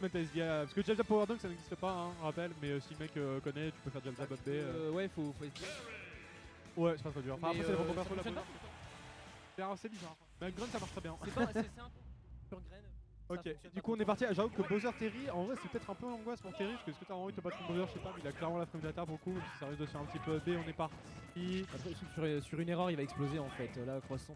mettre SBI, parce que Jab Jab Power Dunk ça n'existe pas, hein, rappel, mais si le mec connaît, tu peux faire Jab Jab up B. Ouais, faut essayer. Ouais, c'est pas trop dur. Enfin, après, c'est les perso de la fonctionne Power. C'est bizarre. Mais avec Grunt ça marche très bien. C'est un peu sur graine. Ok, du coup on est parti. J'avoue que Bowser Terry, en vrai c'est peut-être un peu l'angoisse pour Terry, parce que est-ce que t'as envie de te battre contre Bowser, je sais pas, mais il a clairement la frame d'attaque beaucoup, même si ça risque de se faire un petit peu up B, on est parti. Après, sur une erreur, il va exploser en fait. Là, croissant.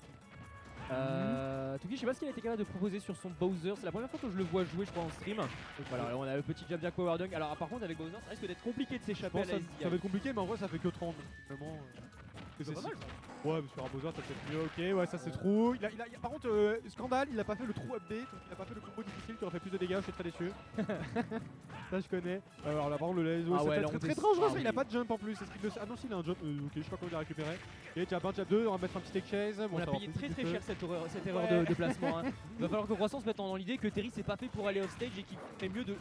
Touki, je sais pas ce qu'il a été capable de proposer sur son Bowser. C'est la première fois que je le vois jouer, je crois, en stream. Donc voilà, là, on a le petit Jab Jab Power Dunk. Alors, par contre, avec Bowser, ça risque d'être compliqué de s'échapper à la SDI. Ça va être compliqué, mais en vrai ça fait que 30, donc vraiment. C'est pas mal. Ouais, mais sur un Bowser t'as peut-être mieux, ok, ouais, ça c'est trou. Par contre, Scandale, il a pas fait le trou up B, donc il a pas fait le combo difficile qui aurait fait plus de dégâts, je suis très déçu. Ça je connais. Alors là, par contre, le LSO, c'est très dangereux, il a pas de jump en plus. Ah non, si, il a un jump, ok, je sais pas comment il a récupéré. Et jab 1, jab 2, on va mettre un petit tech chase. On a payé très cher cette erreur de placement. Hein. Il va falloir que Croissant se mette dans l'idée que Terry c'est pas fait pour aller off stage et qu'il ferait mieux de.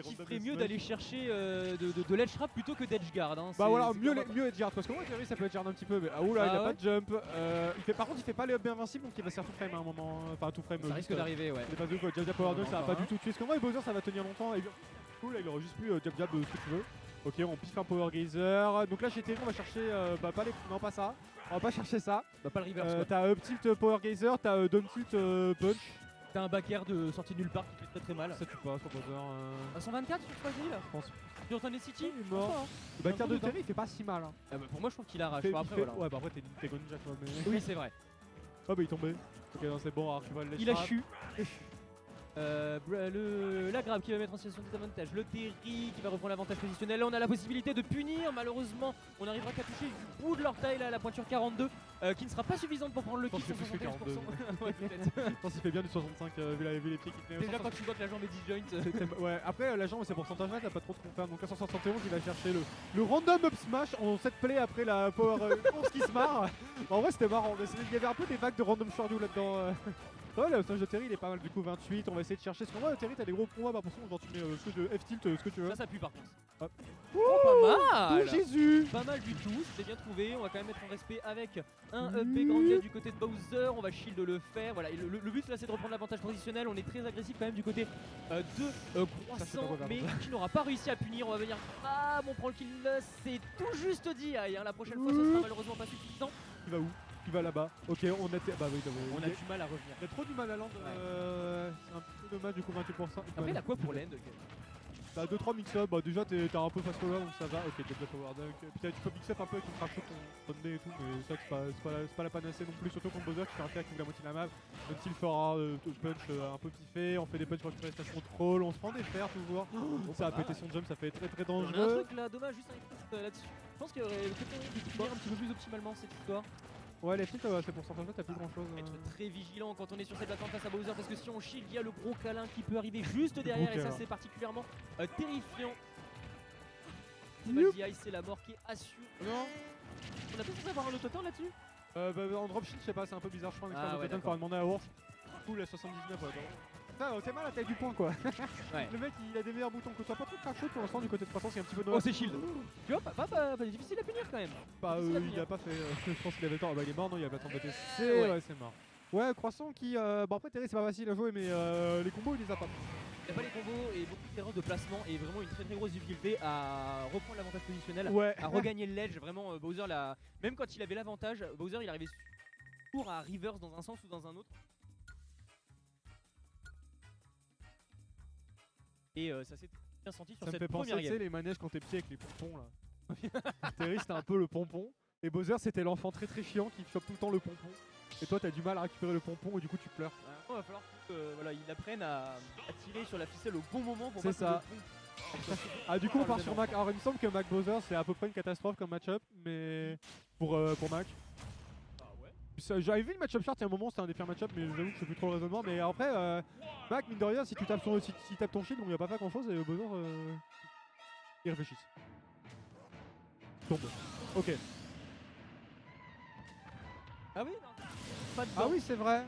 Qui ferait mieux d'aller chercher de l'edge trap plutôt que d'edge guard. Hein. Bah voilà, mieux edge guard, parce que moi Terry ça peut edge guard un petit peu, mais ah oula, il a pas de jump. Par contre, il fait pas les up invincibles, donc il va se faire tout frame à un moment. Enfin, tout frame. Ça risque d'arriver, ouais. C'est pas de quoi, Jab Jab Power 2, ça va pas du tout tuer. Parce qu'en vrai, Bowser ça va tenir longtemps. Et cool, là il aura juste plus Jab Jab ce que tu veux. Ok, on piffe un Power Gazer. Donc là, chez Terry, on va chercher. Pas les. Non, pas ça. On va pas chercher ça. Bah, pas le reverse. T'as up tilt Power Gazer, t'as down tilt punch. T'as un back air de sortie de nulle part qui fait très mal. Ça tue pas sur Bowser. À 124 sur Fagil Je pense. Sur Thunder City, il est mort. Le back air de Terry, il fait pas si mal. Ah bah pour moi, je trouve qu'il arrache. Après, voilà. Ouais, bah après, t'es Gonja quoi. Mais... Oui, c'est vrai. Oh, bah il est tombé. Ok, non, c'est bon, alors tu vas le laisser. Il a chu. La grab qui va mettre en situation de désavantage, le Terry qui va reprendre l'avantage positionnel. Là on a la possibilité de punir, malheureusement on n'arrivera qu'à toucher du bout de l'orteil là, à la pointure 42 qui ne sera pas suffisante pour prendre le kill. Je pense qu'il fait plus que 42. Ouais, peut-être. Je pense qu'il fait bien du 65 vu les pieds qu'il fait. Déjà quand tu vois que la jambe est disjoint. Ouais, après la jambe c'est pourcentage net, t'as pas trop de confirme. Donc à 171 il va chercher le random up smash en 7 play après la power course qui se marre. En vrai c'était marrant, mais il y avait un peu des vagues de random shortdown là-dedans. Ouais, le stage de Terry il est pas mal du coup, 28, on va essayer de chercher ce qu'on voit. Terry t'as des gros combats, bah pour ça genre tu mets ce de F-tilt, ce que tu veux. Ça pue par contre. Hop. Oh, pas mal. Jésus. Pas mal du tout, c'était bien trouvé. On va quand même mettre en respect avec un up Grandia du côté de Bowser. On va shield le faire. Voilà, le but là c'est de reprendre l'avantage positionnel. On est très agressif quand même du côté de Croissant, mais qui n'aura pas réussi à punir. On va venir. Ah, on prend le kill, c'est tout juste dit. Hein. La prochaine fois, ce sera malheureusement pas suffisant. Il va où? Il va là-bas. Ok, on a. Bah oui, on a du mal à revenir. Il a trop du mal à land. C'est un peu dommage du coup 28%. Après, il a quoi pour l'end? T'as 2-3 mix-up, bah déjà t'es un peu fast forward donc ça va, ok Jab Jab Power Dunk. Puis tu peux mix-up un peu avec une crash ton nez et tout, mais ça c'est pas la panacée non plus, surtout contre Bowser qui fait un tir qui ouvre la moitié de la map. Même s'il fera punch un peu piffé, on fait des punch pour récupérer station contrôle, on se prend des fers toujours. Ça a pété son jump, ça fait très dangereux. On a un truc là, dommage, juste un là-dessus. Je pense qu'il y aurait peut-être pu finir un petit peu plus optimalement cette histoire. Ouais, les filtres, c'est pourcentage là, t'as plus grand chose. Être très vigilant quand on est sur cette plateforme face à Bowser parce que si on shield, il y a le gros câlin qui peut arriver juste derrière et ça c'est particulièrement terrifiant. C'est la mort qui est assurée. Non. On a peut-être avoir un autotune là-dessus en drop shield, je sais pas, c'est un peu bizarre, je crois. Ah ouais, faudra demander à Ours. Cool, la 79, ouais. C'est mal à la taille du point quoi. Ouais. Le mec il a des meilleurs boutons que toi, pas trop crachot pour l'instant du côté de croissance, il y a un petit peu de. Oh, c'est shield. Tu vois, pas difficile à punir quand même. Bah, il a pas fait. Je pense qu'il avait le temps. Bah, il est mort, non, il avait pas le temps de BTC. Ouais, c'est mort. Ouais, croissant qui. Bon, après, Terry, c'est pas facile à jouer, mais les combos, il les a pas. Il n'y a pas les combos et beaucoup d'erreurs de placement et vraiment une très grosse difficulté à reprendre l'avantage positionnel, à regagner le ledge. Vraiment, Bowser, même quand il avait l'avantage, Bowser il arrivait toujours à reverse dans un sens ou dans un autre. Et ça s'est bien senti sur cette première game. Ça me fait penser, les manèges quand t'es petit avec les pompons là. Terry c'était un peu le pompon. Et Bowser c'était l'enfant très chiant qui chope tout le temps le pompon. Et toi t'as du mal à récupérer le pompon et du coup tu pleures. Il va falloir qu'il apprenne à tirer sur la ficelle au bon moment pour c'est ça. Ah du coup on part sur Mac. Alors il me semble que Mac Bowser c'est à peu près une catastrophe comme match-up, mais pour Mac. J'avais vu le match-up chart il y a un moment, c'était un des pires match-up, mais j'avoue que je sais plus trop le raisonnement. Mais après, Mac, mine de rien, si tu tapes ton shield, bon, il a pas fait grand chose et Bowser il réfléchit. Tombe. Ok. Ah oui, non, pas dedans. Ah oui, c'est vrai.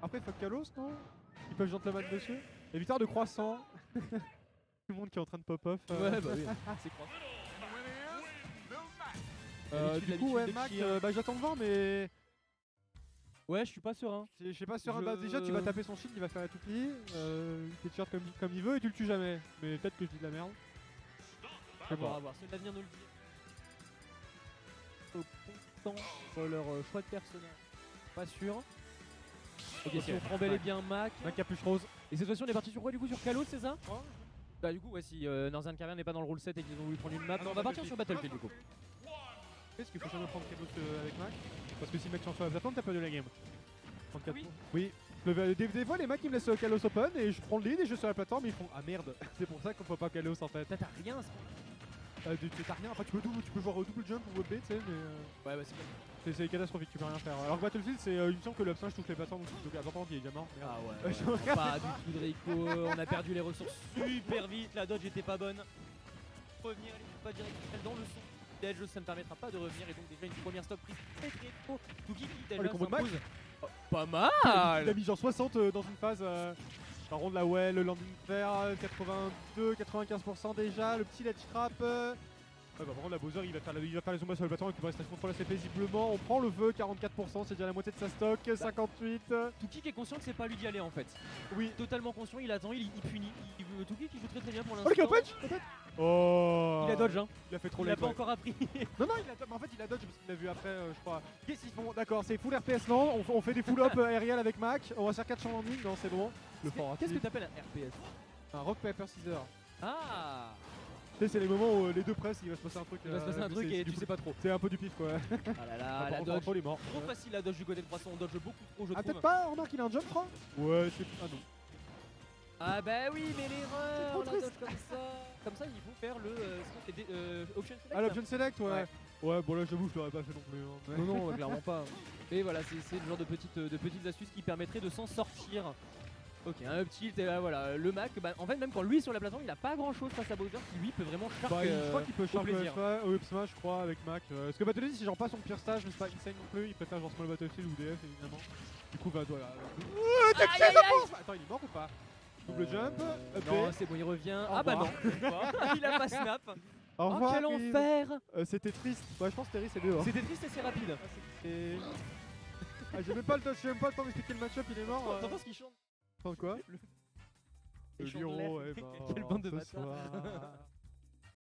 Après, fuck Kalos, non? Ils peuvent gentleman dessus. Et victoire de croissant. Tout le monde qui est en train de pop-off. Ouais, bah oui, c'est croissant. Du coup, ouais, Mac, bah j'attends de voir, mais. Ouais, je suis pas serein. Je sais pas sur un base. Déjà, tu vas taper son shield, il va faire la toupie. Il t-shirt comme il veut et tu le tues jamais. Mais peut-être que je dis de la merde. On va voir, seul l'avenir nous le dit. Au temps pour leur choix de personnage. Pas sûr. Ok, si on prend bel et bien Mac. Mac capuche rose. Et cette fois-ci, on est parti sur quoi du coup? Sur Kalos, c'est ça? Bah, du coup, ouais, si Northern Cavern n'est pas dans le rule set et qu'ils ont voulu prendre une map, on va partir sur Battlefield du coup. Est-ce qu'il faut jamais prendre Kalos avec Mac? Parce que si Mac s'en fait à la plateforme, t'as perdu la game. 34 Oui. points. Oui. Des fois, les mecs ils me laissent Kalos open et je prends le lead et je suis sur la plateforme et ils font ah merde. C'est pour ça qu'on peut pas Kalos en fait. T'as rien à ce moment. T'as rien. Enfin, tu peux jouer double jump ou web B, tu sais, mais. Ouais, bah c'est bien. C'est catastrophique, tu peux rien faire. Alors que Battlefield, il me semble que l'absence touche les plateformes donc attends, il est déjà mort. Merde. Ah ouais, pas du tout de Rico, on a perdu les ressources super vite, la dodge était pas bonne. Revenir, elle est pas direct dans le son. Edge, ça ne permettra pas de revenir et donc déjà une première stock prise très très tôt. Tuki qui les déjà combos de Mac. s'impose. Oh, pas mal. Il a mis genre 60 dans une phase. Par contre, la well, le landing fair, 82-95% déjà, le petit ledge trap. Ouais, bah, par contre, la Bowser il va faire les zombas sur le bâton et récupérer cette contrôle assez paisiblement. On prend le feu, 44%, c'est déjà la moitié de sa stock, 58. Tuki qui est conscient que c'est pas lui d'y aller en fait. Oui. Totalement conscient, il attend, il punit. Tuki qui joue très très bien pour Oh, l'instant. le catch. Oh. Il a dodge hein. Il a fait trop Il a late, pas ouais. encore appris. Non, en fait, il a dodge parce qu'il l'a vu après, je crois. Qu'est-ce qu'ils font? D'accord, c'est full RPS land, on fait des full up aérial avec Mac. On va faire 4 champs landing, non, c'est bon. Le fort Qu'est-ce que rapide. t'appelles un RPS? Un rock, paper, scissors. Ah. Tu sais, c'est les moments où les deux presses, il va se passer un truc. Il va se passer un truc et tu sais pas trop. C'est un peu du pif quoi. Ah là là, la Par dodge. contre, il est mort. Trop facile la dodge du côté de Poisson, on dodge beaucoup trop je Ah, trouve. peut-être pas, remarque, il a un jump, je crois. Ouais, c'est. Ah non. Ah bah oui, mais l'erreur, trop la triste. dodge comme ça. Comme ça, il faut faire le option select. Ah, l'option select, ouais. Ouais. Ouais, bon là, j'avoue, je l'aurais pas fait non plus. Hein. Non, non, clairement pas. Mais voilà, c'est le genre de petites astuces qui permettraient de s'en sortir. Ok, un up tilt et là voilà, le Mac, bah, en fait même quand lui est sur la plateforme, il a pas grand chose face à Bowser qui lui peut vraiment shark Bah, je crois qu'il peut shark plaisir. Up Smash, je crois, avec Mac. Parce que Battlefield, c'est genre pas son pire stage, mais c'est pas insane non plus. Il préfère genre Small Battlefield ou DF évidemment. Du coup, bah, voilà. Aïe, aïe, aïe. Attends, il est mort ou pas? Double jump, up B. Non, c'est bon, il revient. Au Ah bah revoir. non, il a pas snap. Au Oh revoir. quel Rive. enfer. C'était triste. Ouais, je pense que Terry c'est dehors. C'était triste et c'est rapide. Et... Ah, j'ai même pas le temps, j'ai même pas le temps d'expliquer le match-up, il est mort. T'entends ce qu'il chante? Enfin, quoi? Il chante Luro, l'air. eh ben, Quelle bande de ce bâtards. soir.